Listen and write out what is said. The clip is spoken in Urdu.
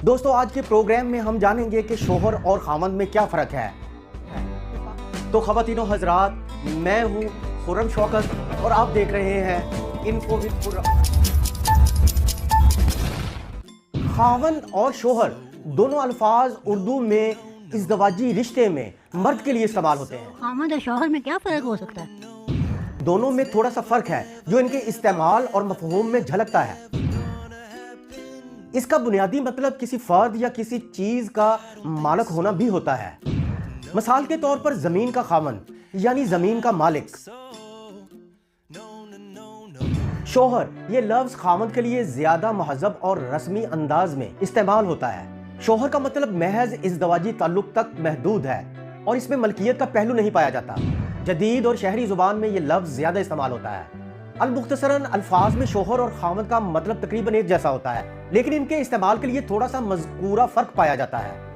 دوستو آج کے پروگرام میں ہم جانیں گے کہ شوہر اور خاوند میں کیا فرق ہے۔ تو خواتین و حضرات، میں ہوں خرم شوکت اور آپ دیکھ رہے ہیں انفو وتھ خرم۔ خاوند اور شوہر دونوں الفاظ اردو میں ازدواجی رشتے میں مرد کے لیے استعمال ہوتے ہیں۔ خاوند اور شوہر میں کیا فرق ہو سکتا ہے؟ دونوں میں تھوڑا سا فرق ہے جو ان کے استعمال اور مفہوم میں جھلکتا ہے۔ اس کا بنیادی مطلب کسی فرد یا کسی چیز کا مالک ہونا بھی ہوتا ہے۔ مثال کے طور پر زمین کا خاوند یعنی زمین کا مالک۔ شوہر یہ لفظ خاوند کے لیے زیادہ مہذب اور رسمی انداز میں استعمال ہوتا ہے۔ شوہر کا مطلب محض ازدواجی تعلق تک محدود ہے اور اس میں ملکیت کا پہلو نہیں پایا جاتا۔ جدید اور شہری زبان میں یہ لفظ زیادہ استعمال ہوتا ہے۔ المختصراً الفاظ میں شوہر اور خاوند کا مطلب تقریباً ایک جیسا ہوتا ہے، لیکن ان کے استعمال کے لیے تھوڑا سا مذکورہ فرق پایا جاتا ہے۔